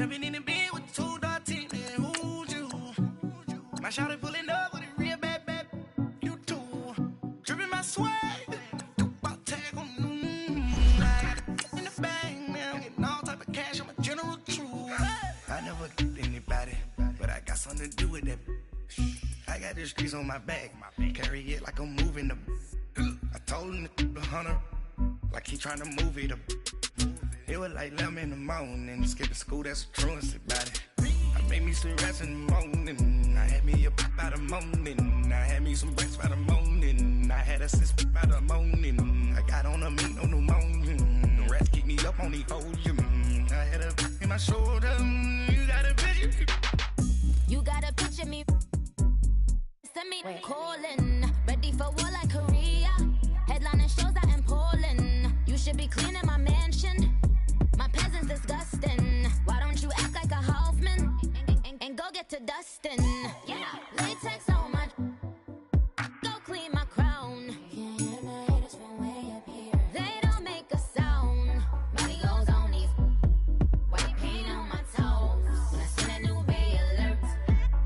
Jumping in the bed with 2 dark teeth, and who's you? My shawty pulling up with a real bad, you too. Dripping my swag, about tag on. I got it in the bag, man. I'm getting all type of cash. I'm a general true. I never get anybody, but I got something to do with that. I got the streets on my back, carry it like I'm moving the. I told him to 100, like he trying to move it up. It was like 11 in the morning, skipping school, that's a truancy about it. I made me some rest in the morning, I had me a pop by the morning. I had me some breaks by the morning, I had a sis by the morning. I got on a meat on the morning, the rats keep me up on the volume. I had a in my shoulder, you got a picture. You got a picture me, send me calling, ready for war like Korea. Headlining shows out in Poland, you should be cleaning my mansion. My peasants disgusting. Why don't you act like a Hoffman and go get to dustin'? Yeah, latex on my. Go clean my crown. Can't hear the haters from way up here. They don't make a sound. Money goes on these. White paint on my toes. When I send a new Bay alert,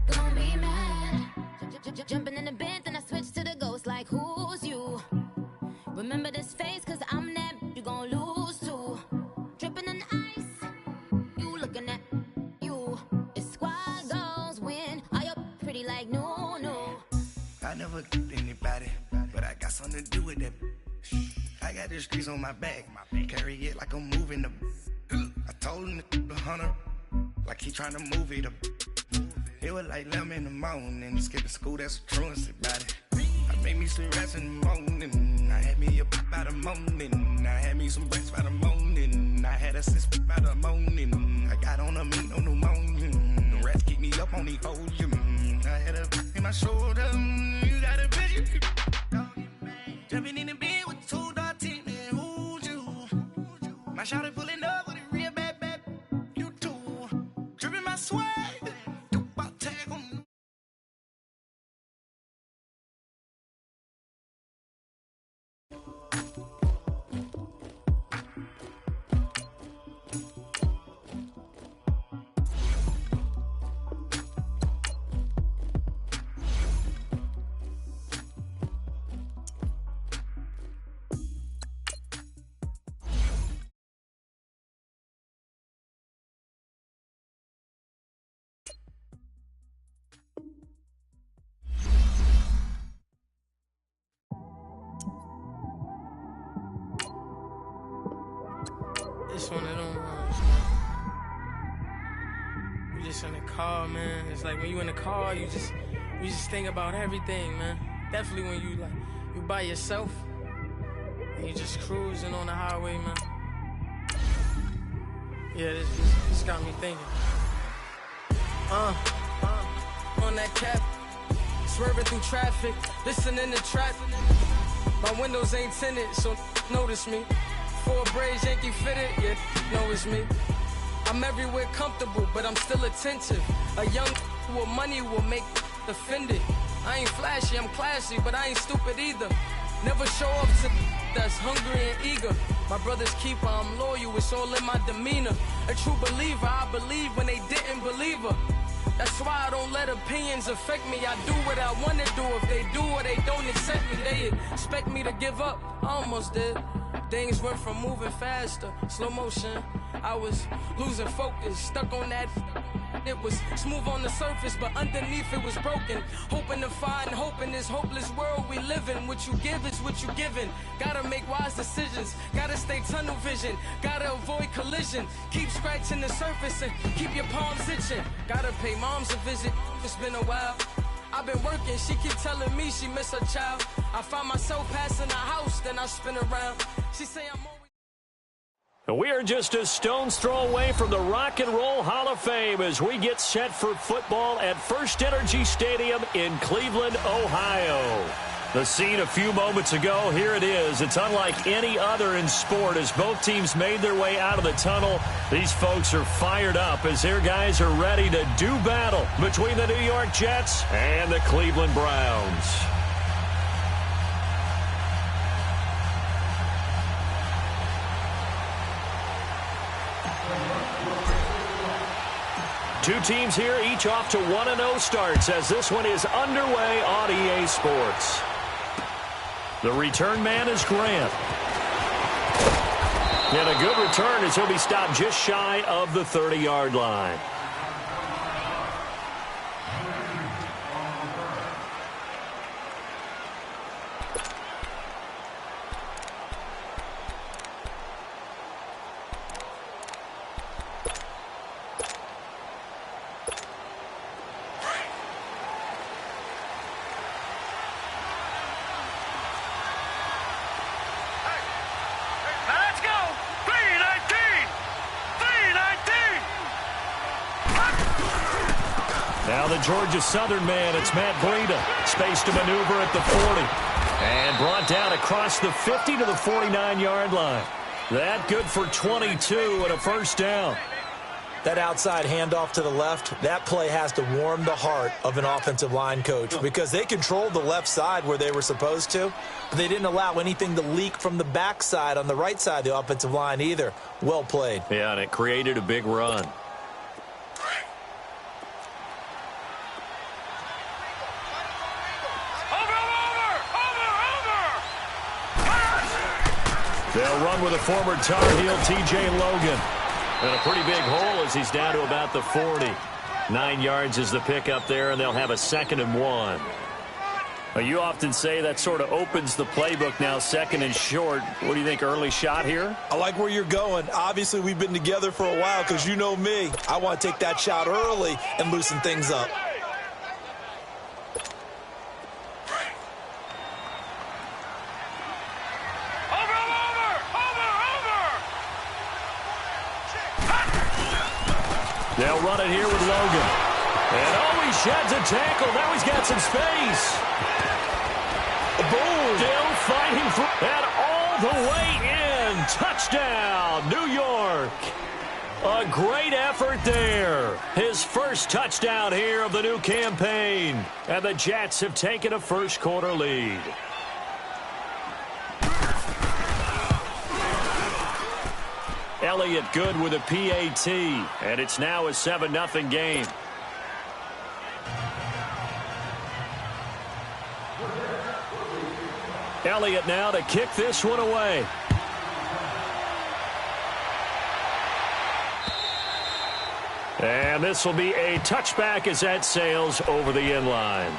gon' be mad. Jumping in the bed, then I switch to the ghost. Like who's you? Remember this face, cause I'm that. You gon' lose too. Dripping in ice, you looking at you. It's squad goals win. Are you pretty like no? I never get anybody, but I got something to do with that. I got the streets on my back, carry it like I'm moving the. I told him to 100, like he trying to move it up. It was like 11 in the morning, skipping school, that's a truancy about it. I made me some rest in the morning, I had me a pop by the morning. I had me some breaks by the morning, I had a sis by the morning. I got on a meat on the morning, the rats keep me up on the volume. I had a in my shoulder, you got a picture. Jumping in the bed with 2 dark teeth, and who's you? My shawty pulling up with a real bad, you too. Dripping my swag, about tag on. It's one of them ones, man. You just in the car, man. It's like when you in the car, you just think about everything, man. Definitely when you by yourself and you just cruising on the highway, man. Yeah, this got me thinking. On that cap, swerving through traffic, listening to trap. My windows ain't tinted, so notice me. 4 braids, Yankee fitted, yeah, know it's me. I'm everywhere comfortable, but I'm still attentive. A young with money will make offended. I ain't flashy, I'm classy, but I ain't stupid either. Never show up to that's hungry and eager. My brother's keeper, I'm loyal, it's all in my demeanor. A true believer, I believe when they didn't believe her. That's why I don't let opinions affect me. I do what I want to do. If they do or they don't accept me, they expect me to give up. I almost did. Things went from moving faster, slow motion. I was losing focus, stuck on that. It was smooth on the surface, but underneath it was broken. Hoping to find hope in this hopeless world we live in. What you give is what you given. Gotta make wise decisions. Gotta stay tunnel vision. Gotta avoid collision. Keep scratching the surface and keep your palms itching. Gotta pay moms a visit. It's been a while. I've been working, she keep telling me she miss her child. I find myself passing the house, then I spin around. She say I'm always... We are just a stone's throw away from the Rock and Roll Hall of Fame as we get set for football at First Energy Stadium in Cleveland, Ohio. The scene a few moments ago, here it is. It's unlike any other in sport as both teams made their way out of the tunnel. These folks are fired up as their guys are ready to do battle between the New York Jets and the Cleveland Browns. Two teams here, each off to 1-0 starts as this one is underway on EA Sports. The return man is Grant. And a good return as he'll be stopped just shy of the 30-yard line. Now the Georgia Southern man, it's Matt Breida. Space to maneuver at the 40. And brought down across the 50 to the 49-yard line. That good for 22 and a first down. That outside handoff to the left, that play has to warm the heart of an offensive line coach because they controlled the left side where they were supposed to, but they didn't allow anything to leak from the backside on the right side of the offensive line either. Well played. Yeah, and it created a big run. They'll run with a former Tar Heel, T.J. Logan. And a pretty big hole as he's down to about the 40. 9 yards is the pickup there, and they'll have a 2nd and 1. Well, you often say that sort of opens the playbook now, 2nd and short. What do you think, early shot here? I like where you're going. Obviously, we've been together for a while because you know me. I want to take that shot early and loosen things up. They'll run it here with Logan. And he sheds a tackle. Now he's got some space. Boom. Still fighting for that all the way in. Touchdown, New York. A great effort there. His first touchdown here of the new campaign. And the Jets have taken a first quarter lead. Elliott good with a PAT, and it's now a 7-0 game. Elliott now to kick this one away. And this will be a touchback as that sails over the end line.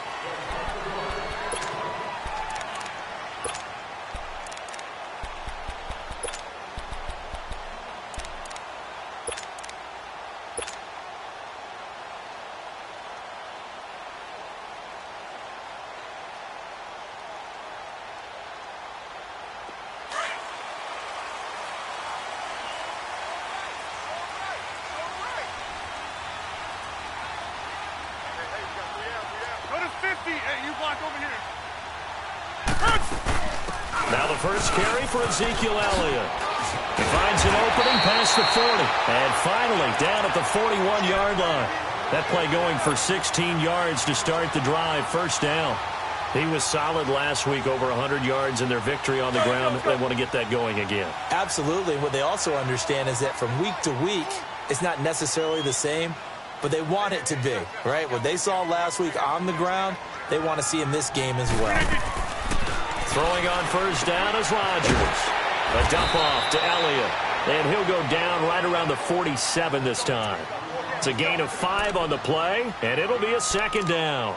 Now the first carry for Ezekiel Elliott. He finds an opening past the 40. And finally down at the 41-yard line. That play going for 16 yards to start the drive. First down. He was solid last week, over 100 yards in their victory on the ground. They want to get that going again. Absolutely. What they also understand is that from week to week, it's not necessarily the same, but they want it to be, right? What they saw last week on the ground, they want to see in this game as well. Throwing on first down is Rodgers. A dump off to Elliott. And he'll go down right around the 47 this time. It's a gain of 5 on the play, and it'll be a second down.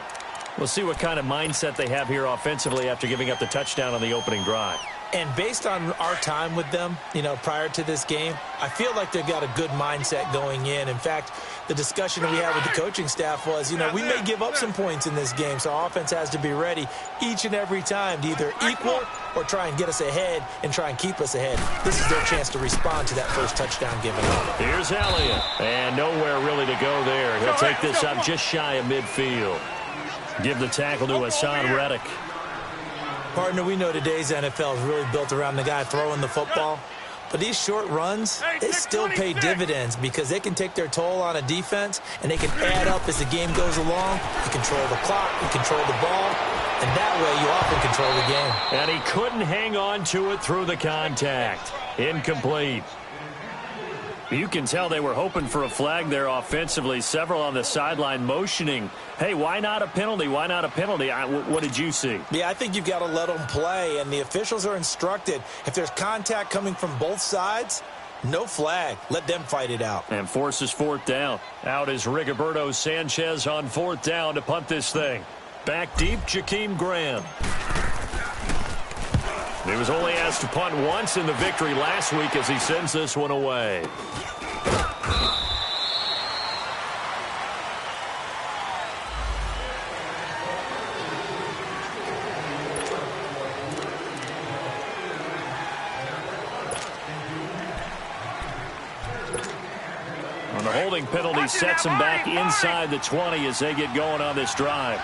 We'll see what kind of mindset they have here offensively after giving up the touchdown on the opening drive. And based on our time with them, prior to this game, I feel like they've got a good mindset going in. In fact, the discussion that we had with the coaching staff was, we may give up some points in this game, so our offense has to be ready each and every time to either equal or try and get us ahead and try and keep us ahead. This is their chance to respond to that first touchdown given up. Here's Elliott, and nowhere really to go there. He'll take this up just shy of midfield. Give the tackle to Hassan Reddick. Partner, we know today's NFL is really built around the guy throwing the football. But these short runs, they still pay dividends because they can take their toll on a defense and they can add up as the game goes along. You control the clock, you control the ball, and that way you often control the game. And he couldn't hang on to it through the contact. Incomplete. You can tell they were hoping for a flag there offensively. Several on the sideline motioning, hey, why not a penalty? Why not a penalty? What did you see? Yeah, I think you've got to let them play, and the officials are instructed. If there's contact coming from both sides, no flag. Let them fight it out. And forces fourth down. Out is Rigoberto Sanchez on fourth down to punt this thing. Back deep, Jakeem Graham. He was only asked to punt once in the victory last week as he sends this one away. And the holding penalty sets him back inside the 20 as they get going on this drive.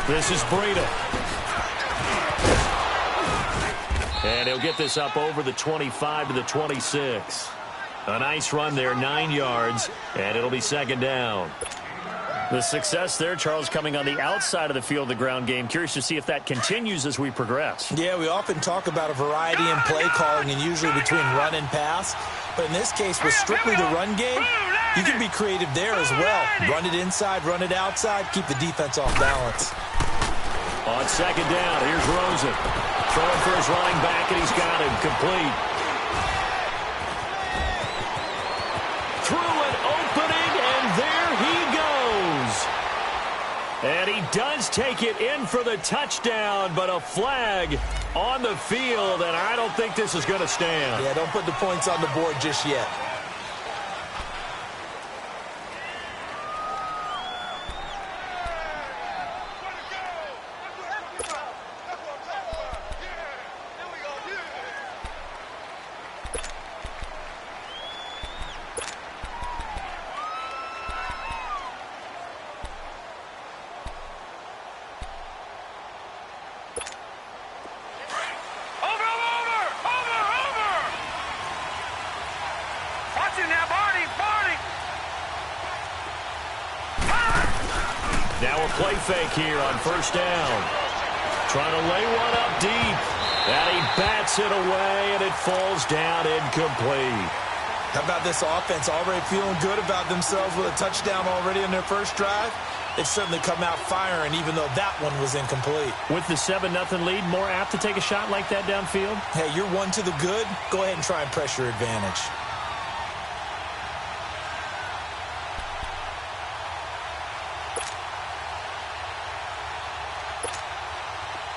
This is Breida. And he'll get this up over the 25 to the 26. A nice run there, 9 yards, and it'll be second down. The success there, Charles, coming on the outside of the field, the ground game. Curious to see if that continues as we progress. Yeah, we often talk about a variety in play calling and usually between run and pass. But in this case, with strictly the run game, you can be creative there as well. Run it inside, run it outside, keep the defense off balance. On second down, here's Rosen. Throwing for his running back, and he's got him complete. Through an opening, and there he goes. And he does take it in for the touchdown, but a flag on the field, and I don't think this is going to stand. Yeah, don't put the points on the board just yet. Now a play fake here on first down. Trying to lay one up deep. And he bats it away, and it falls down incomplete. How about this offense already feeling good about themselves with a touchdown already in their first drive? They've certainly come out firing, even though that one was incomplete. With the 7-0 lead, more apt to take a shot like that downfield? Hey, you're one to the good. Go ahead and try and press your advantage.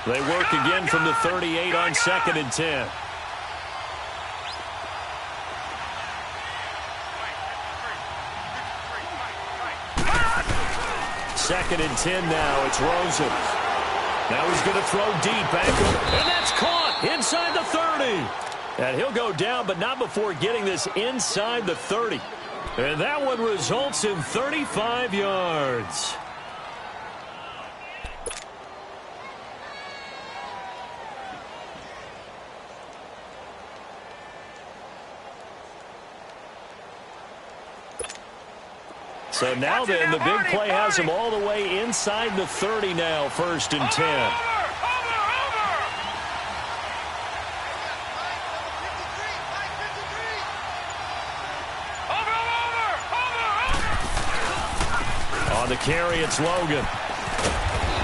They work again from the 38 on 2nd and 10. Second and 10 now. It's Rosen. Now he's going to throw deep. And that's caught inside the 30. And he'll go down, but not before getting this inside the 30. And that one results in 35 yards. So now then, the big play has him all the way inside the 30 now, 1st and 10. On the carry, it's Logan.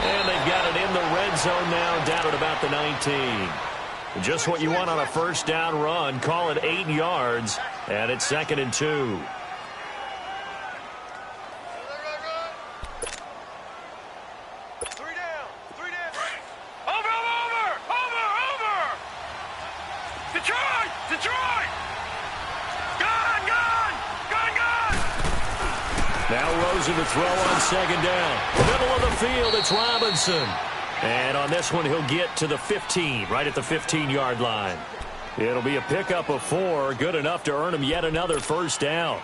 And they've got it in the red zone now, down at about the 19. Just what you want on a first down run. Call it 8 yards, and it's 2nd and 2. To throw on 2nd down. Middle of the field, it's Robinson. And on this one, he'll get to the 15, right at the 15-yard line. It'll be a pickup of 4, good enough to earn him yet another first down.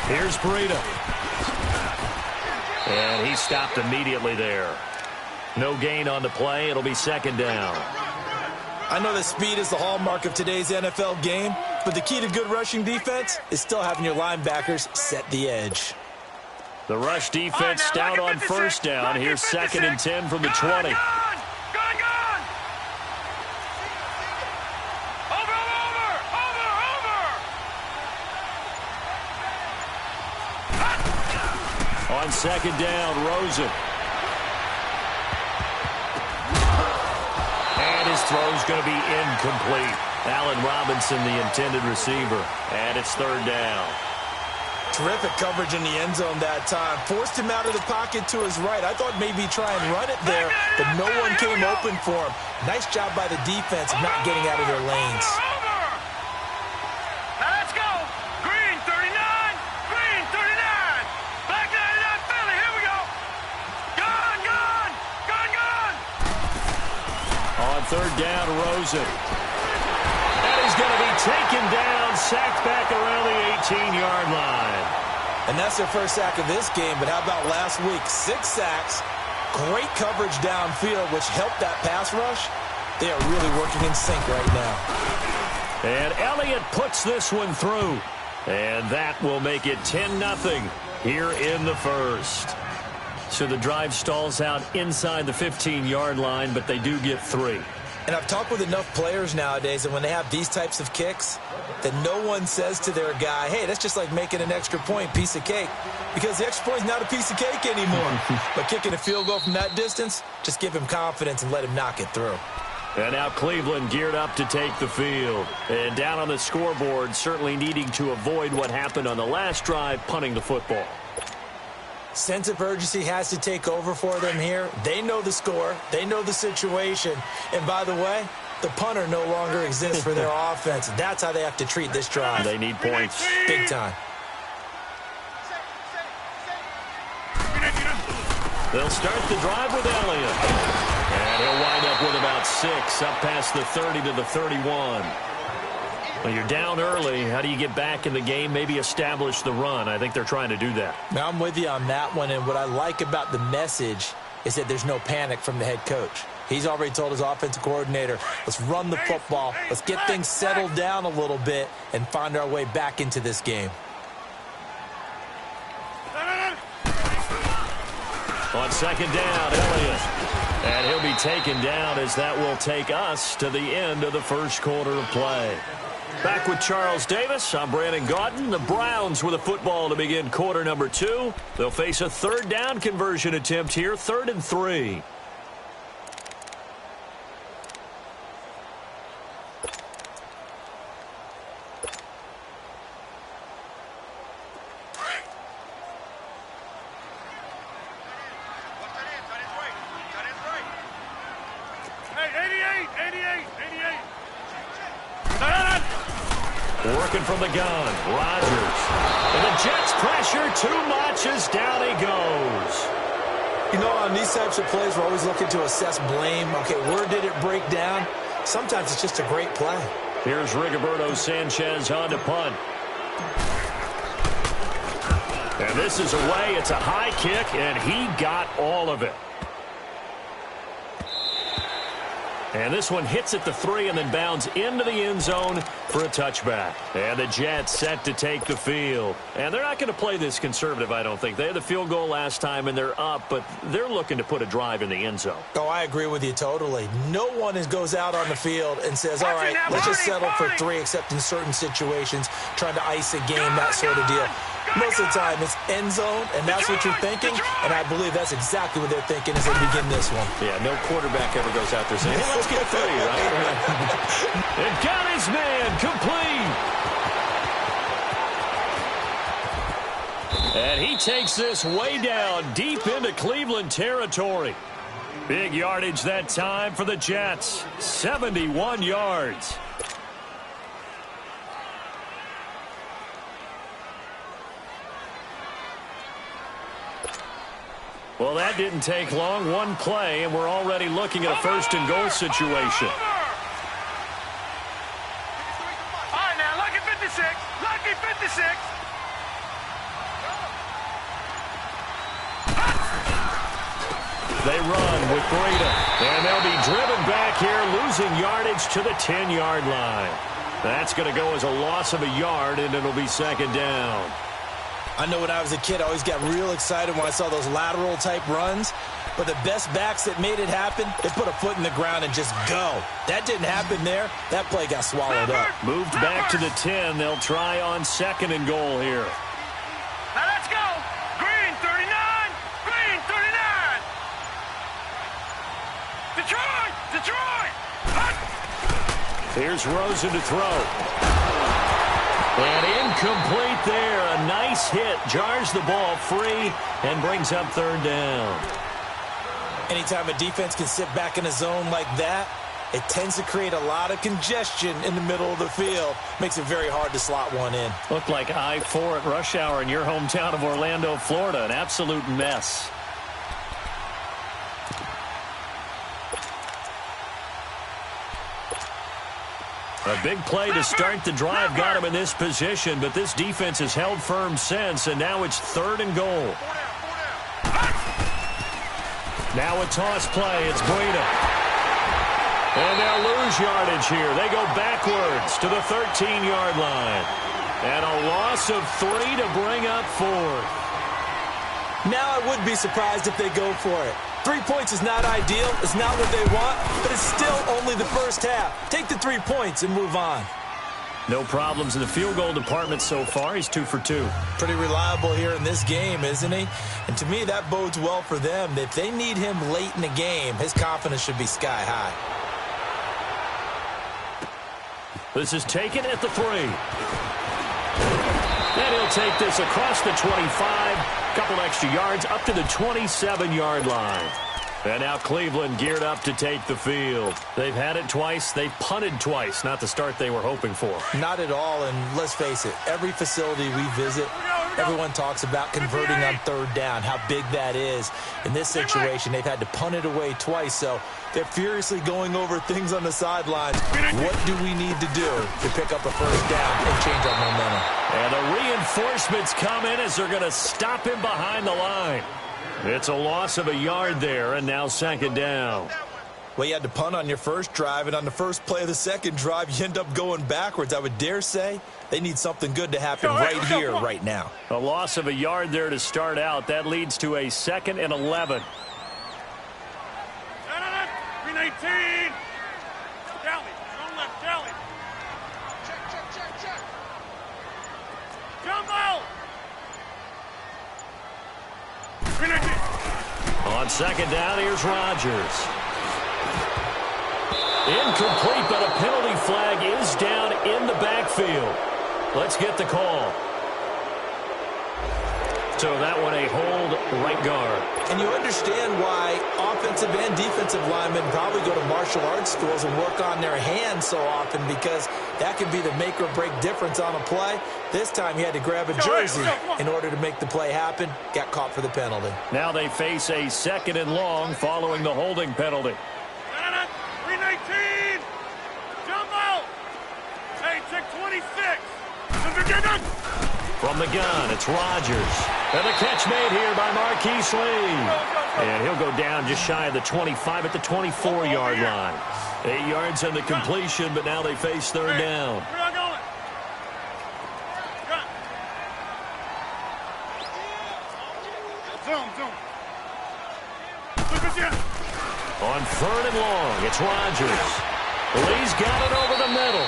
Here's Breida. And he stopped immediately there. No gain on the play. It'll be second down. I know that speed is the hallmark of today's NFL game, but the key to good rushing defense is still having your linebackers set the edge. The rush defense stout on first down. Here's 2nd and 10 from the 20. On 2nd down, Rosen. And his throw's going to be incomplete. Allen Robinson, the intended receiver. And it's 3rd down. Terrific coverage in the end zone that time. Forced him out of the pocket to his right. I thought maybe try and run it there, but no one came open for him. Nice job by the defense of not getting out of their lanes. Now let's go. Green 39. Green 39. Black 99 Philly. Here we go. Gone, gone. Gone, gone. On 3rd down, Rosen. And he's going to be taken down, sacked back around the 18-yard line. And that's their first sack of this game, but how about last week? 6 sacks, great coverage downfield, which helped that pass rush. They are really working in sync right now. And Elliott puts this one through. And that will make it 10-0 here in the first. So the drive stalls out inside the 15-yard line, but they do get 3. And I've talked with enough players nowadays that when they have these types of kicks, that no one says to their guy, hey, that's just like making an extra point, piece of cake. Because the extra point is not a piece of cake anymore. But kicking a field goal from that distance, just give him confidence and let him knock it through. And now Cleveland geared up to take the field. And down on the scoreboard, certainly needing to avoid what happened on the last drive, punting the football. Sense of urgency has to take over for them here. They know the score. They know the situation. And by the way, the punter no longer exists for their offense. That's how they have to treat this drive. They need points. Big time. They'll start the drive with Elliott. And he'll wind up with about 6, up past the 30 to the 31. Well, you're down early. How do you get back in the game, maybe establish the run? I think they're trying to do that. Now, I'm with you on that one, and what I like about the message is that there's no panic from the head coach. He's already told his offensive coordinator, let's run the football, let's get things settled down a little bit and find our way back into this game. On 2nd down, Elliott. And he'll be taken down as that will take us to the end of the first quarter of play. Back with Charles Davis, I'm Brandon Gaudin. The Browns with a football to begin quarter number 2. They'll face a 3rd down conversion attempt here, 3rd and 3. Working from the gun, Rodgers. And the Jets pressure too much as down he goes. You know, on these types of plays, we're always looking to assess blame. Okay, where did it break down? Sometimes it's just a great play. Here's Rigoberto Sanchez on to punt. And this is away. It's a high kick, and he got all of it. And this one hits at the 3 and then bounds into the end zone for a touchback. And the Jets set to take the field. And they're not going to play this conservative, I don't think. They had the field goal last time, and they're up, but they're looking to put a drive in the end zone. Oh, I agree with you totally. No one goes out on the field and says, all right, let's just settle for 3, except in certain situations, trying to ice a game, that sort of deal. Most of the time, it's end zone, and that's what you're thinking, and I believe that's exactly what they're thinking as they begin this one. Yeah, no quarterback ever goes out there saying, hey, let's get 3, right? And got his man complete. And he takes this way down, deep into Cleveland territory. Big yardage that time for the Jets, 71 yards. Well, that didn't take long. One play, and we're already looking at a 1st and goal situation. All right, now, lucky 56. Lucky 56. They run with Breida. And they'll be driven back here, losing yardage to the 10-yard line. That's going to go as a loss of a yard, and it'll be second down. I know when I was a kid, I always got real excited when I saw those lateral-type runs. But the best backs that made it happen, they put a foot in the ground and just go. That didn't happen there. That play got swallowed up. Moved back to the 10. They'll try on 2nd and goal here. Now let's go. Green 39. Green 39. Detroit. Detroit. Hut. Here's Rosen to throw. And incomplete there. A nice hit. Jars the ball free and brings up 3rd down. Anytime a defense can sit back in a zone like that, it tends to create a lot of congestion in the middle of the field. Makes it very hard to slot one in. Looked like I-4 at rush hour in your hometown of Orlando, Florida. An absolute mess. A big play to start the drive got him in this position, but this defense has held firm since, and now it's 3rd and goal. Now a toss play. It's Breida. And they'll lose yardage here. They go backwards to the 13-yard line. And a loss of 3 to bring up 4th. Now I would be surprised if they go for it. 3 points is not ideal. It's not what they want, but it's still only the first half. Take the 3 points and move on. No problems in the field goal department so far. He's 2 for 2. Pretty reliable here in this game, isn't he? And to me, that bodes well for them. If they need him late in the game, his confidence should be sky high. This is taken at the 3. And he'll take this across the 25. Couple extra yards up to the 27-yard line. And now Cleveland geared up to take the field. They've had it twice. They've punted twice. Not the start they were hoping for. Not at all, and let's face it, every facility we visit, everyone talks about converting on 3rd down, how big that is. In this situation, they've had to punt it away twice, so they're furiously going over things on the sidelines. What do we need to do to pick up a 1st down and change our momentum? And the reinforcements come in as they're going to stop him behind the line. It's a loss of a yard there, and now 2nd down. Well, you had to punt on your first drive, and on the first play of the second drive, you end up going backwards. I would dare say they need something good to happen right here, right now. A loss of a yard there to start out. That leads to a 2nd and 11. 319. Tally. Don't left. Tally. Check. Jumbo. 319. On 2nd down, here's Rodgers. Incomplete, but a penalty flag is down in the backfield. Let's get the call. So that one a hold right guard. And you understand why offensive and defensive linemen probably go to martial arts schools and work on their hands so often, because that can be the make or break difference on a play. This time he had to grab a jersey in order to make the play happen. Got caught for the penalty. Now they face a 2nd and long following the holding penalty. 319. Jumbo. Hey, check 26. From the gun, it's Rodgers. And the catch made here by Marquise Lee. And he'll go down just shy of the 25 at the 24-yard line. 8 yards on the completion, but now they face 3rd down. On 3rd and long, it's Rodgers. Lee's got it over the middle.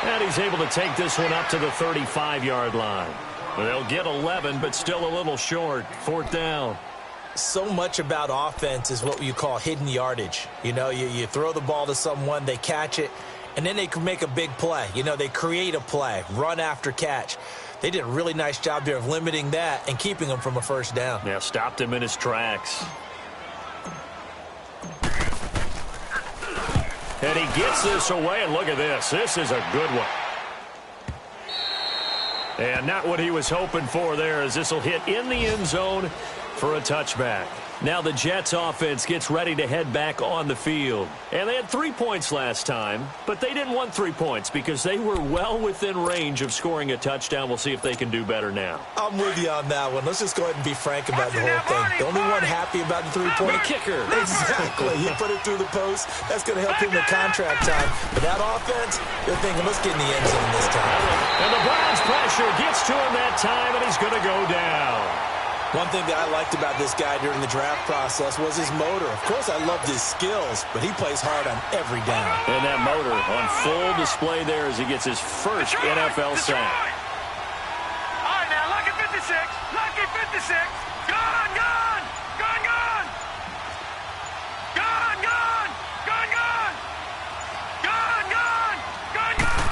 And he's able to take this one up to the 35-yard line. They'll get 11, but still a little short. 4th down. So much about offense is what you call hidden yardage. You know, you throw the ball to someone, they catch it, and then they can make a big play. You know, they create a play, run after catch. They did a really nice job there of limiting that and keeping him from a 1st down. Yeah, stopped him in his tracks. And he gets this away, and look at this. This is a good one. And not what he was hoping for there, as this will hit in the end zone. for a touchback. Now the Jets offense gets ready to head back on the field. And they had 3 points last time, but they didn't want 3 points because they were well within range of scoring a touchdown. We'll see if they can do better now. I'm with you on that one. Let's just go ahead and be frank about the whole thing. The only one happy about the 3-point kicker. Exactly. He put it through the post. That's going to help him with contract time. But that offense, they're thinking, let's get in the end zone this time. And the Browns pressure gets to him that time, and he's going to go down. One thing that I liked about this guy during the draft process was his motor. Of course, I loved his skills, but he plays hard on every down. And that motor on full display there as he gets his first NFL sack. All right, now, lucky 56. Lucky 56. Gone, gone. Gone, gone. Gone, gone. Gone, gone. Gone, gone. Gone, gone.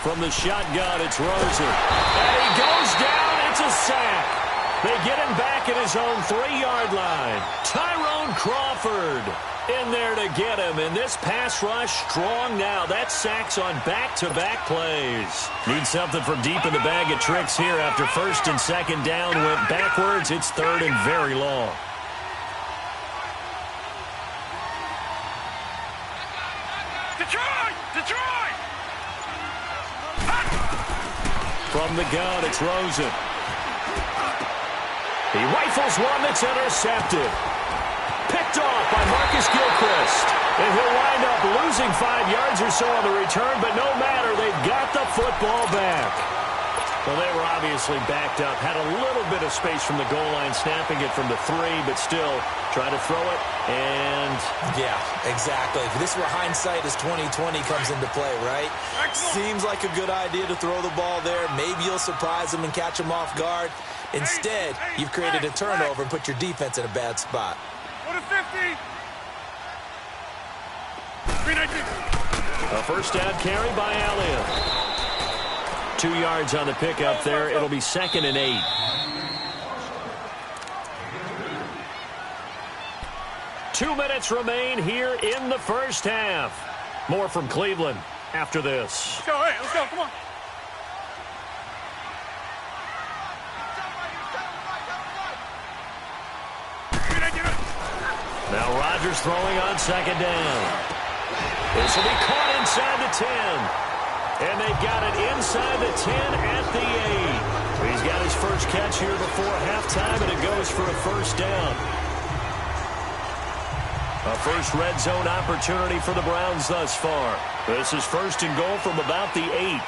From the shotgun, it's Rosen. And he goes down. It's a sack. They get him back at his own 3-yard line. Tyrone Crawford in there to get him. And this pass rush strong now. That sack's on back-to-back plays. Need something from deep in the bag of tricks here after first and second down went backwards. It's third and very long. Detroit! Detroit! From the gun, it's Rosen. He rifles one that's intercepted. Picked off by Marcus Gilchrist. And he'll wind up losing 5 yards or so on the return, but no matter, they've got the football back. Well, they were obviously backed up. Had a little bit of space from the goal line, snapping it from the 3, but still trying to throw it. And yeah, exactly. This is where hindsight is 20/20 comes into play, right? Seems like a good idea to throw the ball there. Maybe you'll surprise them and catch them off guard. Instead, you've created a turnover and put your defense in a bad spot. Go to 50. 319. A first down carry by Elliott. 2 yards on the pickup there. It'll be 2nd and 8. Two minutes remain here in the first half. More from Cleveland after this. Let's go, hey, let's go, come on. Now Rodgers throwing on 2nd down. This will be caught inside the 10. And they've got it inside the 10 at the 8. He's got his first catch here before halftime, and it goes for a first down. A first red zone opportunity for the Browns thus far. This is 1st and goal from about the 8.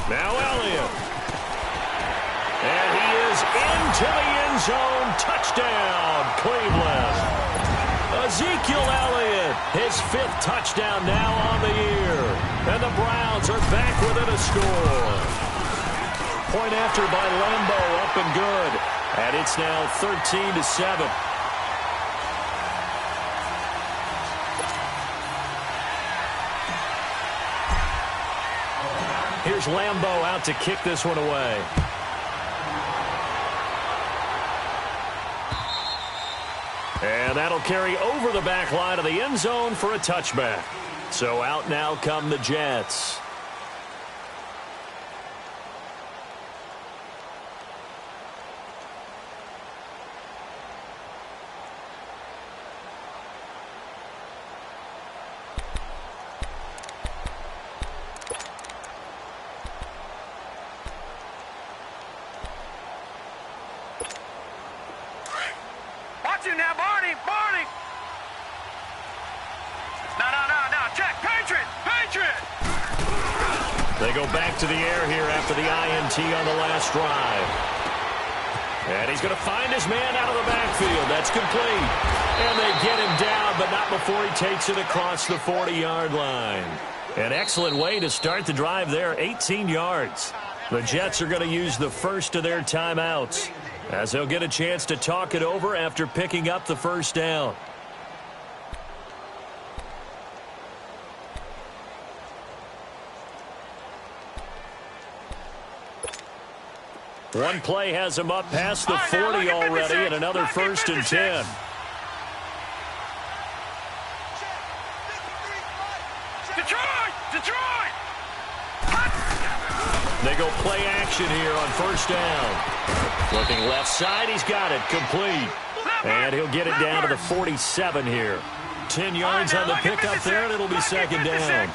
Now Elliott. And he is into the end zone. Touchdown, Cleveland. Ezekiel Elliott, his 5th touchdown now on the year. And the Browns are back within a score. Point after by Lambo, up and good. And it's now 13-7. Here's Lambo out to kick this one away. And that'll carry over the back line of the end zone for a touchback. So out now come the Jets. Now, Barney, Barney. No, check, Patriot. They go back to the air here after the INT on the last drive. And he's going to find his man out of the backfield. That's complete. And they get him down, but not before he takes it across the 40-yard line. An excellent way to start the drive there, 18 yards. The Jets are going to use the first of their timeouts, as they'll get a chance to talk it over after picking up the first down. One play has him up past the 40 already, and another 1st and 10. go play action here on first down. Looking left side, he's got it, complete. And he'll get it down to the 47 here. 10 yards on the pickup there, and it'll be second down.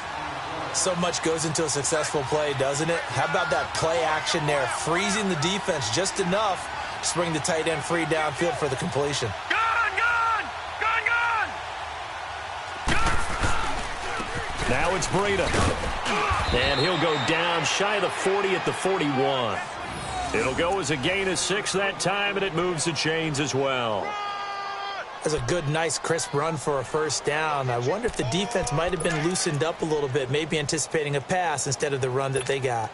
So much goes into a successful play, doesn't it? How about that play action there, freezing the defense just enough to bring the tight end free downfield for the completion. Now it's Breida. And he'll go down shy of the 40 at the 41. It'll go as a gain of 6 that time, and it moves the chains as well. That's a good, nice, crisp run for a first down. I wonder if the defense might have been loosened up a little bit, maybe anticipating a pass instead of the run that they got.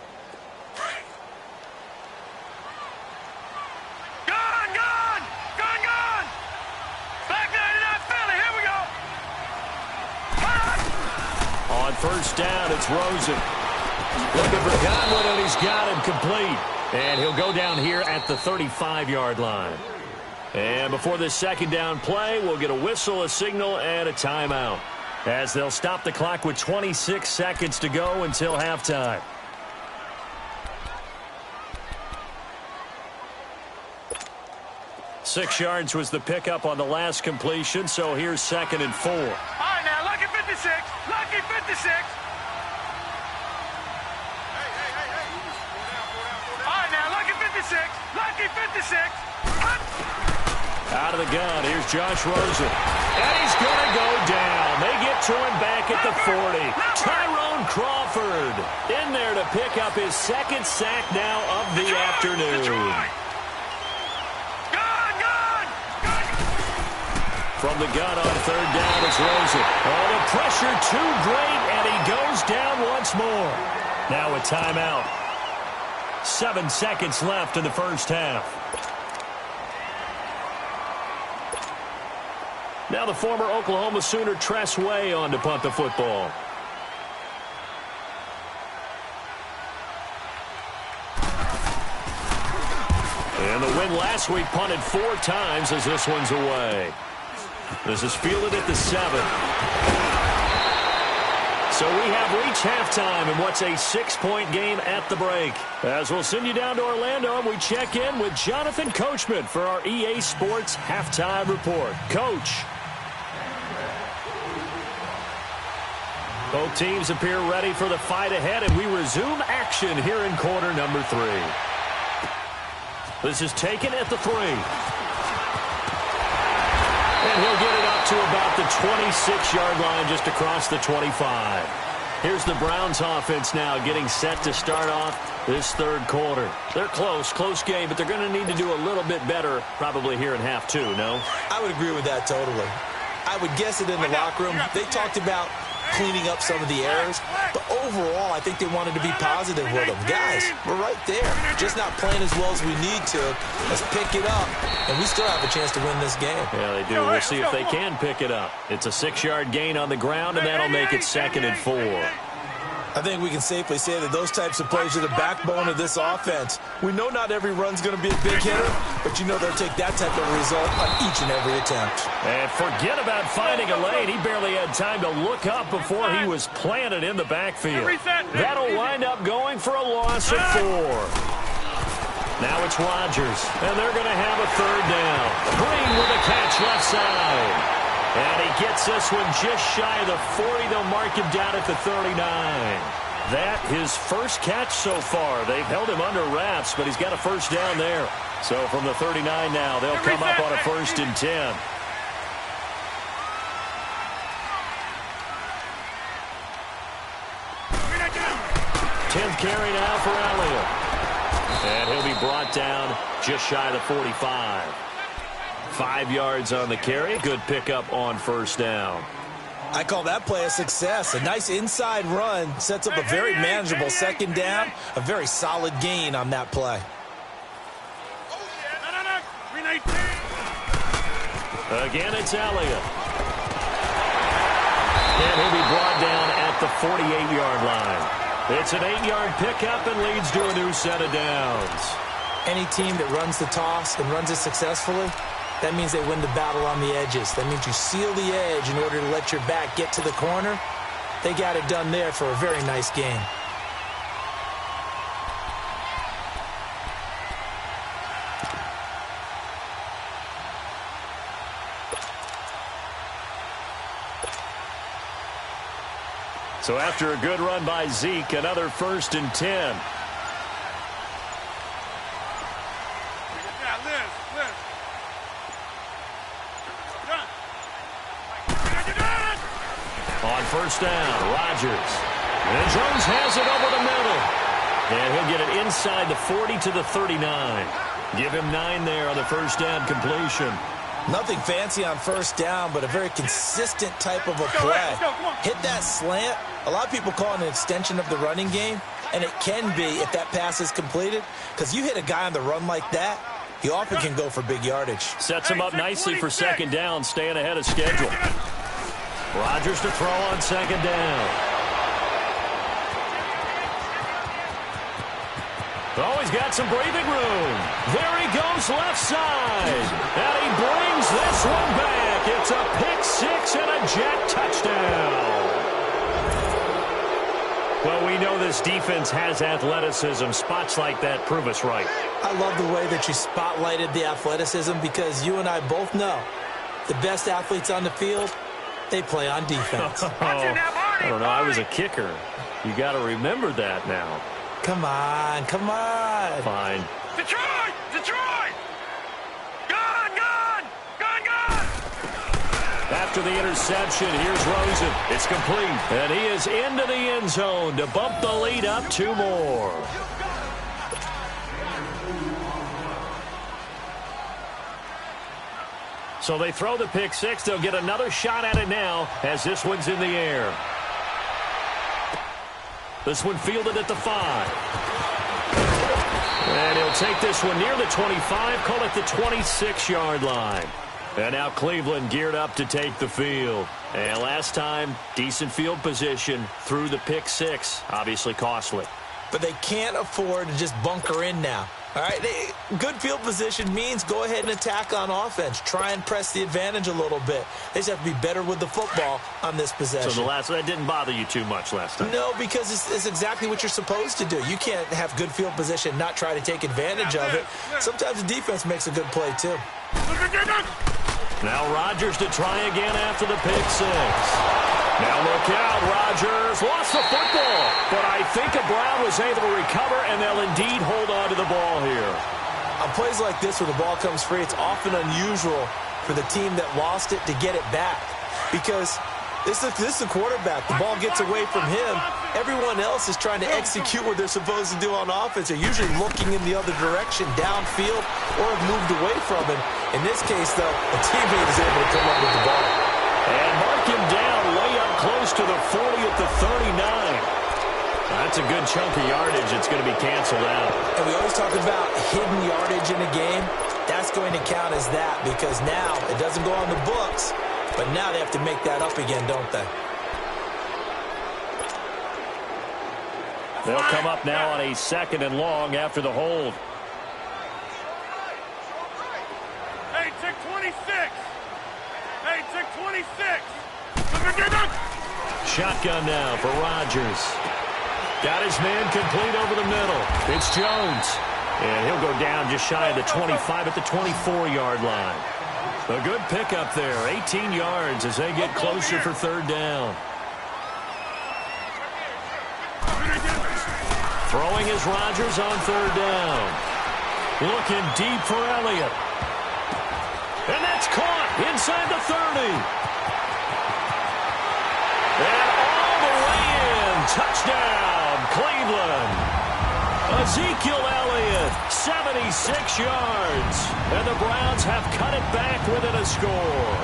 First down, it's Rosen. Looking for Godwin, and he's got him complete. And he'll go down here at the 35-yard line. And before this second down play, we'll get a whistle, a signal, and a timeout, as they'll stop the clock with 26 seconds to go until halftime. Six yards was the pickup on the last completion, so here's 2nd and 4. All right, now, lucky 56. Lucky 56. All right, now, lucky 56. Lucky 56. Out of the gun, here's Josh Rosen. And he's going to go down. They get to him back at the 40. Tyrone Crawford in there to pick up his 2nd sack now of the afternoon. From the gun on 3rd down, it's Rosen. Oh, the pressure too great, and he goes down once more. Now a timeout. 7 seconds left in the first half. Now the former Oklahoma Sooner Tress Way on to punt the football. And the win last week punted 4 times as this one's away. This is fielded at the 7. So we have reached halftime in what's a 6-point game at the break. As we'll send you down to Orlando, and we check in with Jonathan Coachman for our EA Sports Halftime Report. Coach. Both teams appear ready for the fight ahead, and we resume action here in quarter number 3. This is taken at the 3. And he'll get it up to about the 26-yard line, just across the 25. Here's the Browns offense now getting set to start off this 3rd quarter. They're close game, but they're going to need to do a little bit better probably here in half 2, no? I would agree with that totally. I would guess it in the locker room. They talked about cleaning up some of the errors, but overall, I think they wanted to be positive with them. Guys, we're right there. Just not playing as well as we need to. Let's pick it up, and we still have a chance to win this game. Yeah, they do. We'll see if they can pick it up. It's a 6-yard gain on the ground, and that'll make it 2nd and 4. I think we can safely say that those types of plays are the backbone of this offense. We know not every run's going to be a big hitter, but you know they'll take that type of result on each and every attempt. And forget about finding a lane. He barely had time to look up before he was planted in the backfield. That'll wind up going for a loss of 4. Now it's Rodgers, and they're going to have a 3rd down. Green with a catch left side. And he gets this one just shy of the 40. They'll mark him down at the 39. That his first catch so far. They've held him under wraps, but he's got a 1st down there. So from the 39 now, they'll come up on a 1st and 10. Tenth carry now for Elliott. And he'll be brought down just shy of the 45. 5 yards on the carry. Good pickup on 1st down. I call that play a success. A nice inside run sets up a very manageable 2nd down. A very solid gain on that play. Again, it's Elliott. And he'll be brought down at the 48-yard line. It's an 8-yard pickup and leads to a new set of downs. Any team that runs the toss and runs it successfully, that means they win the battle on the edges. That means you seal the edge in order to let your back get to the corner. They got it done there for a very nice game. So after a good run by Zeke, another 1st and 10. On 1st down, Rodgers. And Jones has it over the middle. And he'll get it inside the 40 to the 39. Give him 9 there on the 1st down completion. Nothing fancy on 1st down, but a very consistent type of a play. Hit that slant. A lot of people call it an extension of the running game, and it can be if that pass is completed, because you hit a guy on the run like that, he often can go for big yardage. Sets him up nicely for 2nd down, staying ahead of schedule. Rodgers to throw on 2nd down. Oh, he's got some breathing room. There he goes left side. And he brings this one back. It's a pick 6 and a Jet touchdown. Well, we know this defense has athleticism. Spots like that prove us right. I love the way that you spotlighted the athleticism, because you and I both know the best athletes on the field, they play on defense. I don't know. I was a kicker. You got to remember that now. Come on, come on. Fine. Detroit! Detroit! Gone, gone! Gone, gone! After the interception, here's Rosen. It's complete. And he is into the end zone to bump the lead up 2 more. So they throw the pick 6. They'll get another shot at it now as this one's in the air. This one fielded at the 5. And he'll take this one near the 25, call it the 26-yard line. And now Cleveland geared up to take the field. And last time, decent field position through the pick 6. Obviously costly. But they can't afford to just bunker in now. All right, good field position means go ahead and attack on offense. Try and press the advantage a little bit. They just have to be better with the football on this possession. So that didn't bother you too much last time? No, because it's exactly what you're supposed to do. You can't have good field position and not try to take advantage of it. Sometimes the defense makes a good play, too. Now Rodgers to try again after the pick 6. Now look out, Rodgers lost the football, but I think Brown was able to recover, and they'll indeed hold on to the ball here. On plays like this where the ball comes free, it's often unusual for the team that lost it to get it back, because this is the quarterback. The ball gets away from him. Everyone else is trying to execute what they're supposed to do on offense. They're usually looking in the other direction, downfield, or have moved away from him. In this case, though, a teammate is able to come up with the ball. And mark him down way up close to the 40 at the 39. That's a good chunk of yardage. It's going to be canceled out. And we always talk about hidden yardage in a game. That's going to count as that, because now it doesn't go on the books, but now they have to make that up again, don't they? They'll come up now on a 2nd and long after the hold. Hey, check 26. Hey, check 26. Shotgun now for Rodgers. Got his man complete over the middle. It's Jones. And he'll go down just shy of the 25 at the 24-yard line. A good pickup there. 18 yards as they get closer for 3rd down. Throwing is Rodgers on 3rd down. Looking deep for Elliott. And that's caught inside the 30. And all the way in. Touchdown, Cleveland. Ezekiel Elliott, 76 yards. And the Browns have cut it back within a score.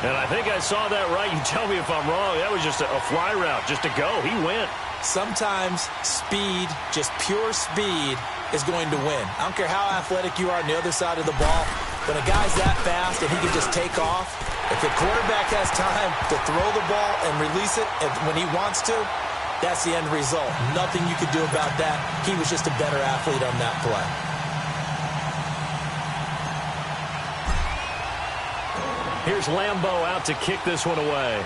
And I think I saw that right. You tell me if I'm wrong. That was just a fly route, just to go. He went. Sometimes speed, just pure speed, is going to win. I don't care how athletic you are on the other side of the ball. When a guy's that fast and he can just take off, if the quarterback has time to throw the ball and release it when he wants to, that's the end result. Nothing you could do about that. He was just a better athlete on that play. Here's Lambeau out to kick this one away.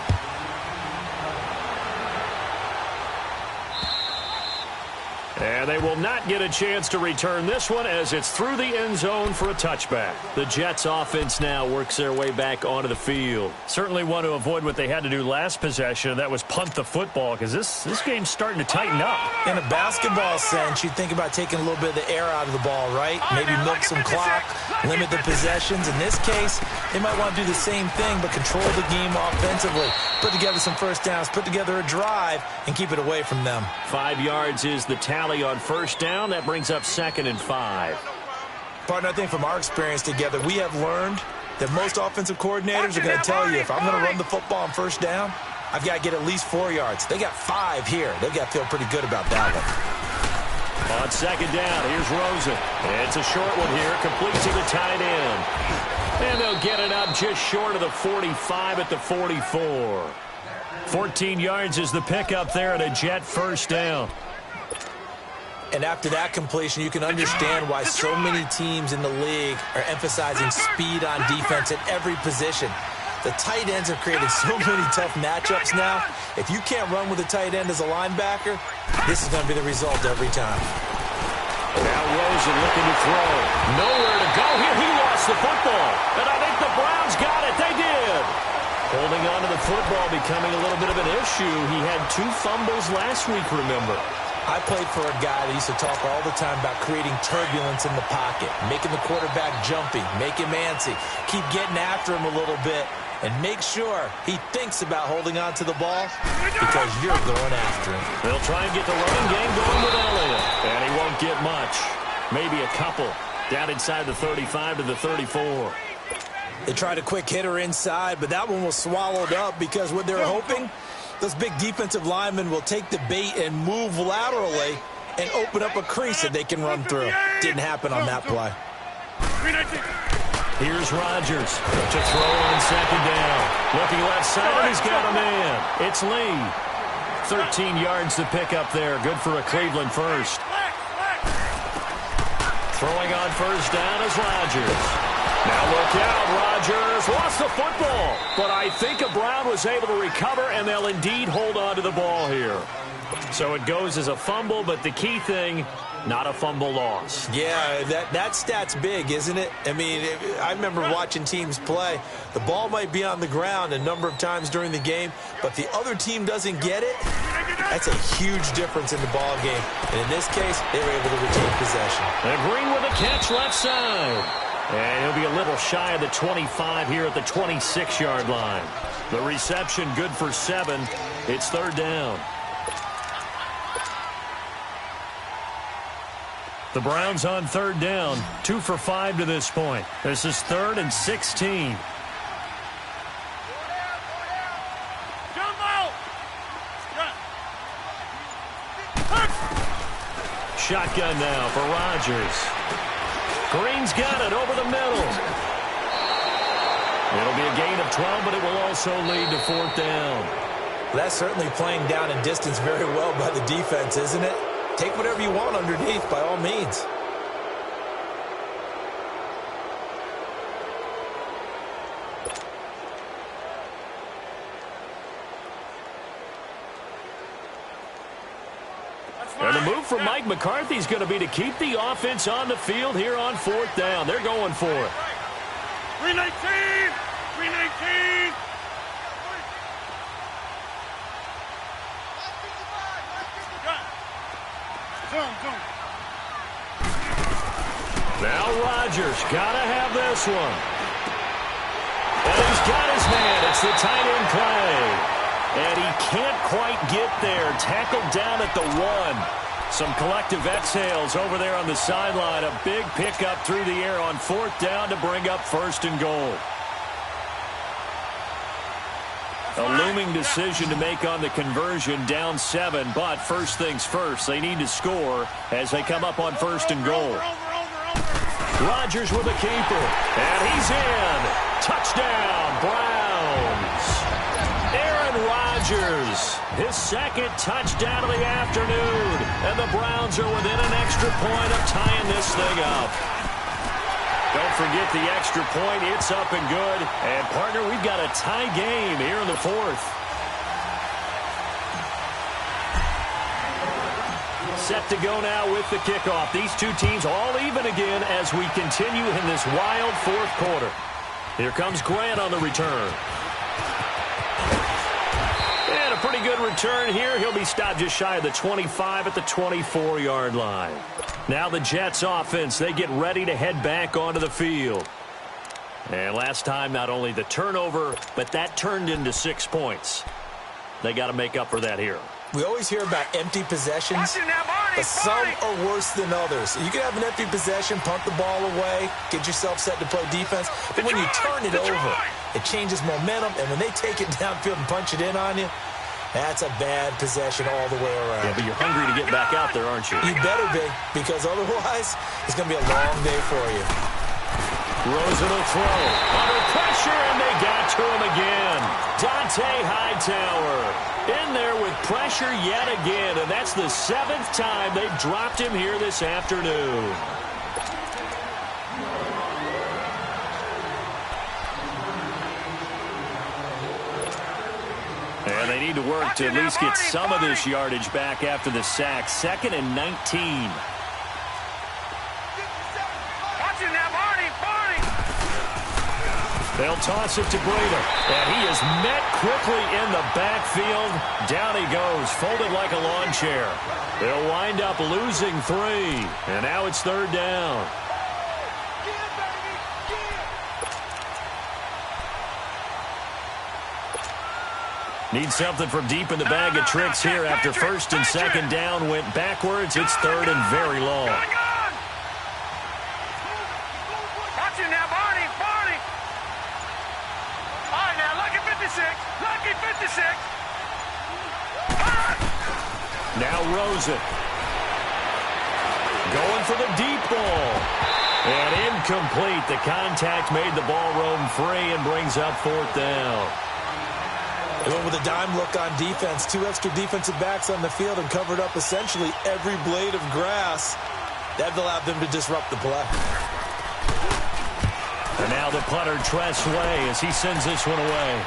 And they will not get a chance to return this one as it's through the end zone for a touchback. The Jets offense now works their way back onto the field. Certainly want to avoid what they had to do last possession. That was punt the football because this game's starting to tighten up. In a basketball sense, you think about taking a little bit of the air out of the ball, right? Maybe milk some clock, limit the possessions. In this case, they might want to do the same thing but control the game offensively. Put together some first downs, put together a drive, and keep it away from them. 5 yards is the tally on first down. That brings up 2nd and 5. Partner, I think from our experience together, we have learned that most offensive coordinators are going to tell you, if I'm going to run the football on first down, I've got to get at least 4 yards. They got 5 here. They've got to feel pretty good about that one. On 2nd down, here's Rosen. It's a short one here, complete to the tight end. And they'll get it up just short of the 45 at the 44. 14 yards is the pickup there at a Jet first down. And after that completion, you can understand why so many teams in the league are emphasizing speed on defense at every position. The tight ends have created so many tough matchups now. If you can't run with a tight end as a linebacker, this is going to be the result every time. Now Rosen looking to throw. Nowhere to go here. He lost the football. And I think the Browns got it. They did. Holding on to the football becoming a little bit of an issue. He had 2 fumbles last week, remember. I played for a guy that used to talk all the time about creating turbulence in the pocket, making the quarterback jumpy, make him antsy, keep getting after him a little bit, and make sure he thinks about holding on to the ball because you're going after him. They'll try and get the running game going with Elliott, and he won't get much. Maybe a couple. Down inside the 35 to the 34. They tried a quick hitter inside, but that one was swallowed up because what they're hoping, those big defensive linemen will take the bait and move laterally and open up a crease that they can run through. Didn't happen on that play. Here's Rodgers to throw on 2nd down. Looking left side, and he's got a man. It's Lee. 13 yards to pick up there. Good for a Cleveland first. Throwing on first down is Rodgers. Now look out, Rodgers lost the football, but I think a Brown was able to recover, and they'll indeed hold on to the ball here. So it goes as a fumble, but the key thing, not a fumble loss. Yeah, that stat's big, isn't it? I mean, I remember watching teams play. The ball might be on the ground a number of times during the game, but the other team doesn't get it. That's a huge difference in the ball game. And in this case, they were able to retain possession. And Green with a catch left side. And he'll be a little shy of the 25 here at the 26-yard line. The reception good for 7. It's 3rd down. The Browns on 3rd down. 2 for 5 to this point. This is 3rd and 16. Shotgun now for Rodgers. Green's got it over the middle. It'll be a gain of 12, but it will also lead to 4th down. That's certainly playing down in distance very well by the defense, isn't it? Take whatever you want underneath, by all means. And the move from Mike McCarthy is going to be to keep the offense on the field here on 4th down. They're going for it. 319! 319! Now Rodgers got to have this one. And he's got his man. It's the tight end Clay. And he can't quite get there. Tackled down at the 1. Some collective exhales over there on the sideline. A big pickup through the air on 4th down to bring up 1st and goal. A looming decision to make on the conversion, down 7. But first things first, they need to score as they come up on 1st and goal. Rodgers with a keeper. And he's in. Touchdown, Browns. Aaron Rodgers, his 2nd touchdown of the afternoon. And the Browns are within an extra point of tying this thing up. Don't forget the extra point. It's up and good. And, partner, we've got a tie game here in the 4th. set to go now with the kickoff. These two teams all even again as we continue in this wild fourth quarter. Here comes Grant on the return. And a pretty good return here. He'll be stopped just shy of the 25 at the 24-yard line. Now the Jets offense, they get ready to head back onto the field. And last time, not only the turnover, but that turned into 6 points. They got to make up for that here. We always hear about empty possessions, but some are worse than others. You can have an empty possession, punt the ball away, get yourself set to play defense, but when you turn it over, it changes momentum, and when they take it downfield and punch it in on you, that's a bad possession all the way around. Yeah, but you're hungry to get back out there, aren't you? You better be, because otherwise, it's going to be a long day for you. Rosen will throw. Under pressure, and they got to him again. Dante Hightower in there with pressure yet again, and that's the 7th time they've dropped him here this afternoon. And they need to work to at least get some of this yardage back after the sack. 2nd and 19. They'll toss it to Breida, and he is met quickly in the backfield. Down he goes, folded like a lawn chair. They'll wind up losing 3, and now it's 3rd down. Need something from deep in the bag of tricks here after 1st and 2nd down went backwards. It's 3rd and very long. Now Rosen. Going for the deep ball. And incomplete. The contact made the ball roam free and brings up 4th down. They went with a dime look on defense. 2 extra defensive backs on the field and covered up essentially every blade of grass. That allowed them to disrupt the play. And now the punter, Tress Way, as he sends this one away.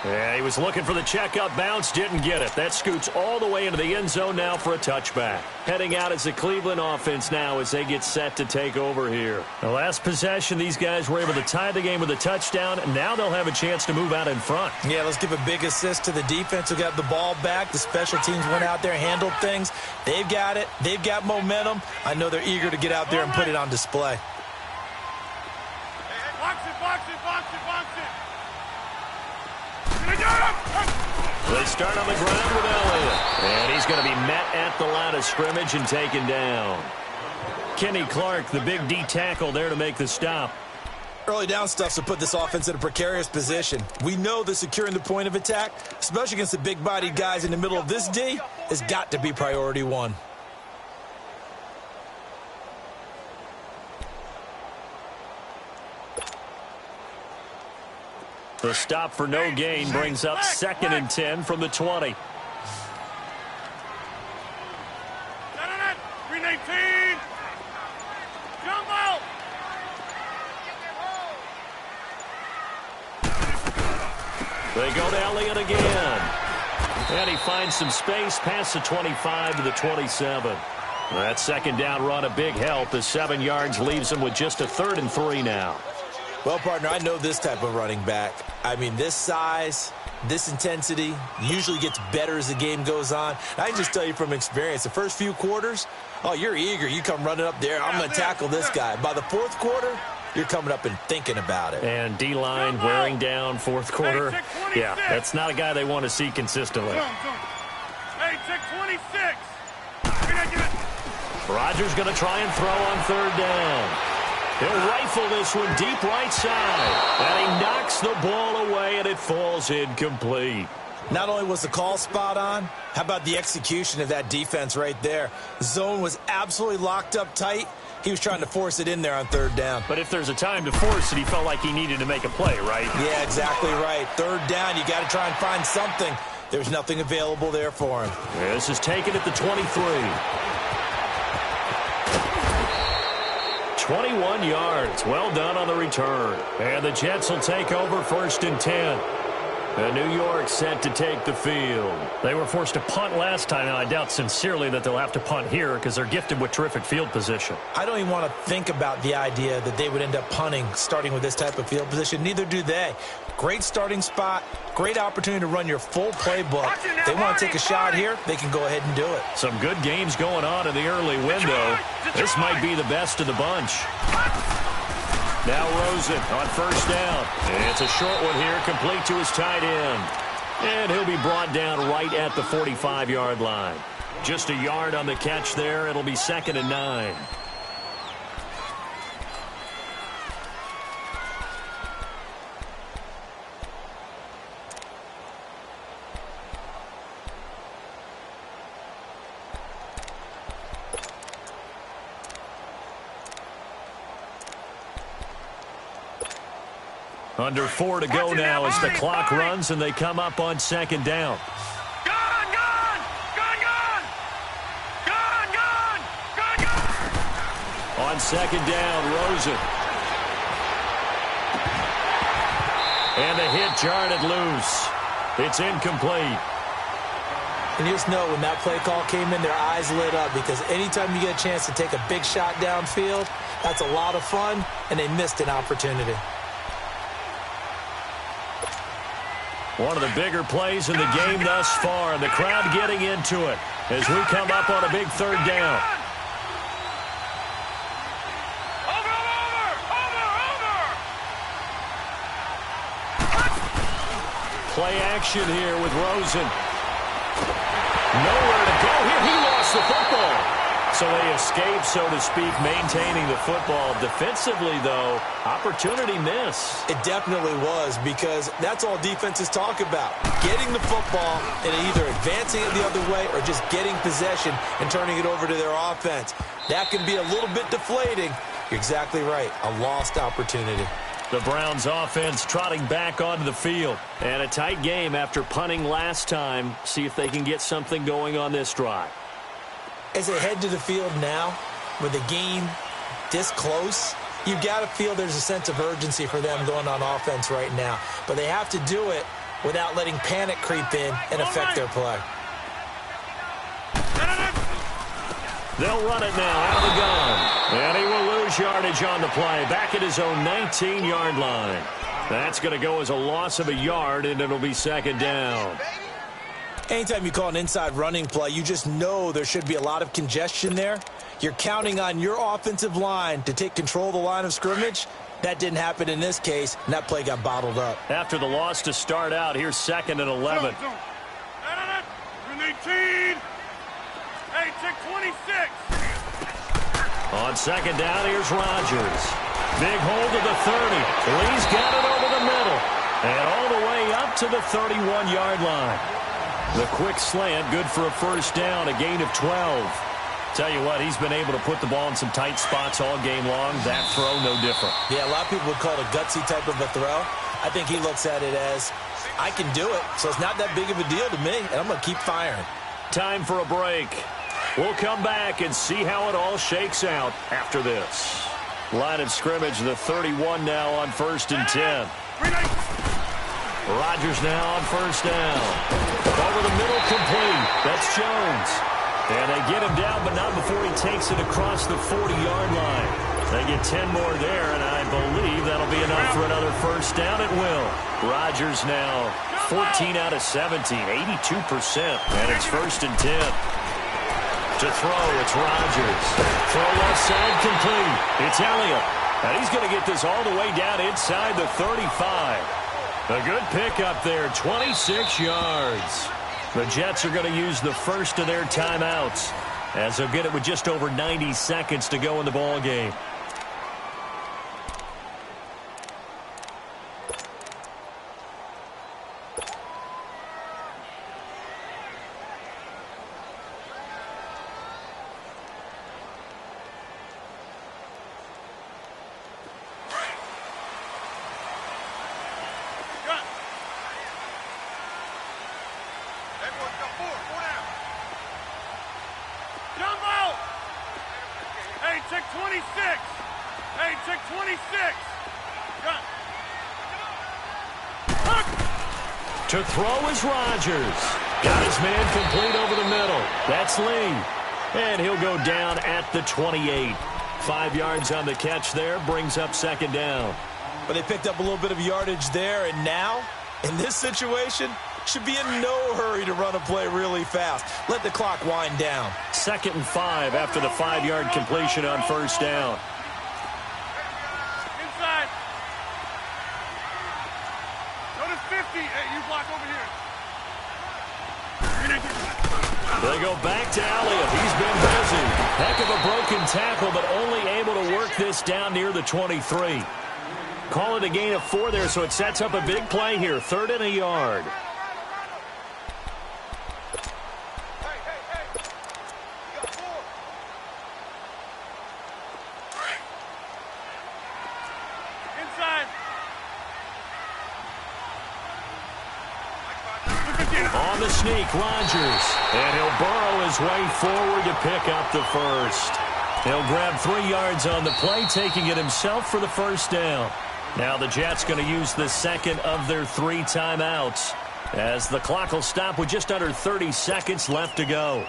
Yeah, he was looking for the checkup bounce, didn't get it. That scoots all the way into the end zone now for a touchback. Heading out as the Cleveland offense now as they get set to take over here. The last possession, these guys were able to tie the game with a touchdown, and now they'll have a chance to move out in front. Yeah, let's give a big assist to the defense who got the ball back. The special teams went out there, handled things. They've got it. They've got momentum. I know they're eager to get out there and put it on display. They start on the ground with Elliott. And he's going to be met at the line of scrimmage and taken down. Kenny Clark, the big D tackle there to make the stop. Early down stuff to put this offense in a precarious position. We know that securing the point of attack, especially against the big-bodied guys in the middle of this D, has got to be priority 1. The stop for no gain brings up 2nd and 10 from the 20. 319. Jumbo. They go to Elliott again. And he finds some space past the 25 to the 27. That 2nd down run a big help as 7 yards leaves him with just a 3rd and 3 now. Well, partner, I know this type of running back. I mean, this size, this intensity usually gets better as the game goes on. I can just tell you from experience, the first few quarters, oh, you're eager. You come running up there. I'm going to tackle this guy. By the 4th quarter, you're coming up and thinking about it. And D-line wearing down 4th quarter. Yeah, that's not a guy they want to see consistently. Hey, 626. Rodgers going to try and throw on 3rd down. He'll rifle this one deep right side. And he knocks the ball away, and it falls incomplete. Not only was the call spot on, how about the execution of that defense right there? The zone was absolutely locked up tight. He was trying to force it in there on 3rd down. But if there's a time to force it, he felt like he needed to make a play, right? Yeah, exactly right. 3rd down, you got to try and find something. There's nothing available there for him. Yeah, this is taken at the 23. 21 yards. Well done on the return. And the Jets will take over 1st and 10. And New York set to take the field. They were forced to punt last time, and I doubt sincerely that they'll have to punt here because they're gifted with terrific field position. I don't even want to think about the idea that they would end up punting starting with this type of field position. Neither do they. Great starting spot, great opportunity to run your full playbook. If they want to take a shot here, they can go ahead and do it. Some good games going on in the early window. This might be the best of the bunch. Now Rosen on first down. It's a short one here, complete to his tight end. And he'll be brought down right at the 45-yard line. Just a yard on the catch there. It'll be 2nd and 9. Under 4 to go now as the clock runs and they come up on 2nd down. Gone, gone! Gone, gone! Gone, gone! Gone, gone! On 2nd down, Rosen. And the hit jarred it loose. It's incomplete. And you just know when that play call came in, their eyes lit up because anytime you get a chance to take a big shot downfield, that's a lot of fun, and they missed an opportunity. One of the bigger plays in the game thus far, and the crowd getting into it as we come up on a big 3rd down. Play action here with Rosen. Nowhere to go here. He lost the football. So they escape, so to speak, maintaining the football. Defensively, though, opportunity miss. It definitely was because that's all defenses talk about. Getting the football and either advancing it the other way or just getting possession and turning it over to their offense. That can be a little bit deflating. You're exactly right. A lost opportunity. The Browns offense trotting back onto the field. And a tight game after punting last time. See if they can get something going on this drive. As they head to the field now, with the game this close, you've got to feel there's a sense of urgency for them going on offense right now. But they have to do it without letting panic creep in and affect their play. They'll run it now out of the gun. And he will lose yardage on the play. Back at his own 19-yard line. That's going to go as a loss of a yard, and it'll be 2nd down. Anytime you call an inside running play, you just know there should be a lot of congestion there. You're counting on your offensive line to take control of the line of scrimmage. That didn't happen in this case, and that play got bottled up. After the loss to start out, here's 2nd and 11. 18. Hey, check 26. On 2nd down, here's Rodgers. Big hold to the 30. Lee's got it over the middle. And all the way up to the 31-yard line. The quick slant, good for a 1st down, a gain of 12. Tell you what, he's been able to put the ball in some tight spots all game long. That throw, no different. Yeah, a lot of people would call it a gutsy type of a throw. I think he looks at it as, I can do it, so it's not that big of a deal to me, and I'm going to keep firing. Time for a break. We'll come back and see how it all shakes out after this. Line of scrimmage, the 31 now on 1st and 10. Rodgers now on 1st down. Over the middle, complete. That's Jones. And they get him down, but not before he takes it across the 40-yard line. They get 10 more there, and I believe that'll be enough for another 1st down. It will. Rodgers now 14 out of 17, 82%. And it's 1st and 10. To throw, it's Rodgers. Throw left side, complete. It's Elliott. And he's going to get this all the way down inside the 35. A good pickup there, 26 yards. The Jets are going to use the first of their timeouts as they'll get it with just over 90 seconds to go in the ball game. To throw is Rodgers. Got his man complete over the middle. That's Lee. And he'll go down at the 28. 5 yards on the catch there, brings up second down. But they picked up a little bit of yardage there, and now, in this situation, should be in no hurry to run a play really fast. Let the clock wind down. 2nd and 5 after the 5-yard completion on first down. Inside. Notice 50. Hey, you block over here. They go back to Elliott. He's been busy. Heck of a broken tackle, but only able to work this down near the 23. Call it a gain of 4 there, so it sets up a big play here. 3rd and a yard. On the sneak, Rodgers. And he'll burrow his way forward to pick up the first. He'll grab 3 yards on the play, taking it himself for the first down. Now the Jets going to use the second of their 3 timeouts, as the clock will stop with just under 30 seconds left to go.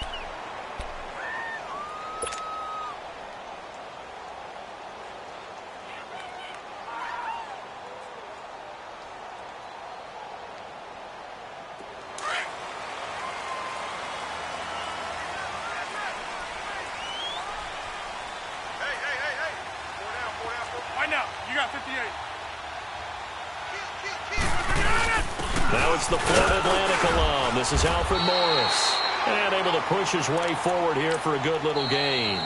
Now it's the Florida Atlantic alum. This is Alfred Morris. And able to push his way forward here for a good little gain.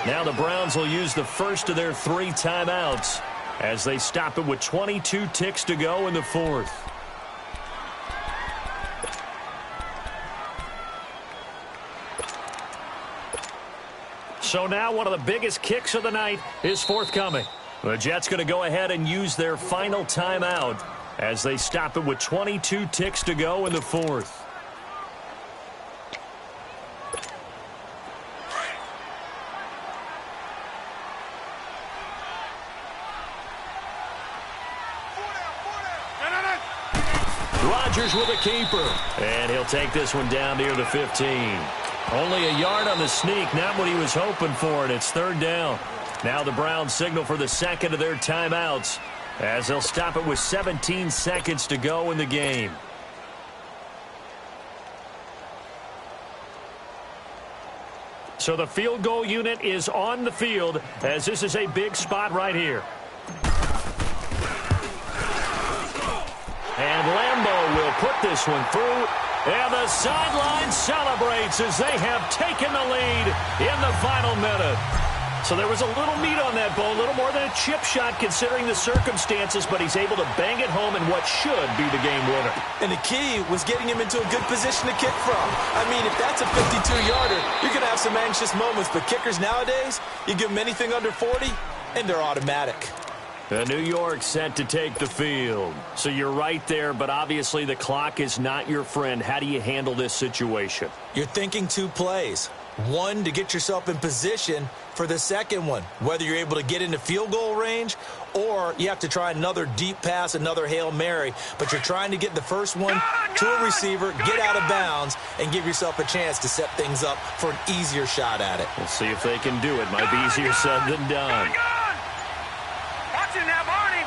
Now the Browns will use the first of their 3 timeouts as they stop it with 22 ticks to go in the 4th. So now one of the biggest kicks of the night is forthcoming. The Jets going to go ahead and use their final timeout as they stop it with 22 ticks to go in the 4th. Rodgers with a keeper. And he'll take this one down near the 15. Only a yard on the sneak, not what he was hoping for, and it's 3rd down. Now the Browns signal for the second of their timeouts, as they'll stop it with 17 seconds to go in the game. So the field goal unit is on the field, as this is a big spot right here. And Lambeau will put this one through, and the sideline celebrates as they have taken the lead in the final minute. So there was a little meat on that ball, a little more than a chip shot considering the circumstances, but he's able to bang it home in what should be the game winner. And the key was getting him into a good position to kick from. I mean, if that's a 52-yarder, you're going to have some anxious moments, but kickers nowadays, you give them anything under 40, and they're automatic. New York set to take the field. So you're right there, but obviously the clock is not your friend. How do you handle this situation? You're thinking 2 plays. One, to get yourself in position for the second one, whether you're able to get into field goal range or you have to try another deep pass, another Hail Mary, but you're trying to get the first one to a receiver, get out of bounds, and give yourself a chance to set things up for an easier shot at it. We'll see if they can do it. Might be easier said than done. Watch it now, Barney.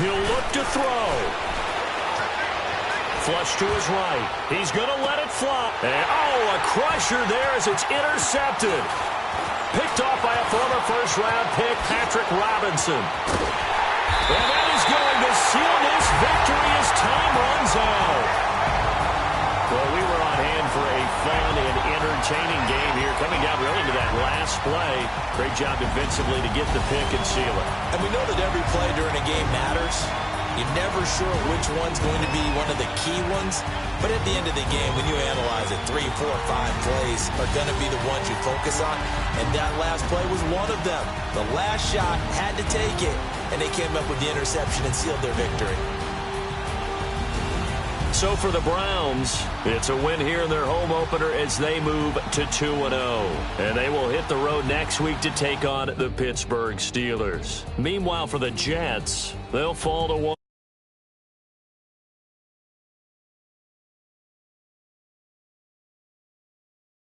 He'll look to throw. Flush to his right. He's going to let it fly. And, a crusher there as it's intercepted. Picked off by a former first-round pick, Patrick Robinson. And that is going to seal this victory as time runs out. Well, we were on hand for a fun and entertaining game here, coming down really to that last play. Great job defensively to get the pick and seal it. And we know that every play during a game matters. You're never sure which one's going to be one of the key ones. But at the end of the game, when you analyze it, 3, 4, 5 plays are going to be the ones you focus on. And that last play was one of them. The last shot had to take it, and they came up with the interception and sealed their victory. So for the Browns, it's a win here in their home opener as they move to 2-0. And they will hit the road next week to take on the Pittsburgh Steelers. Meanwhile, for the Jets, they'll fall to 1.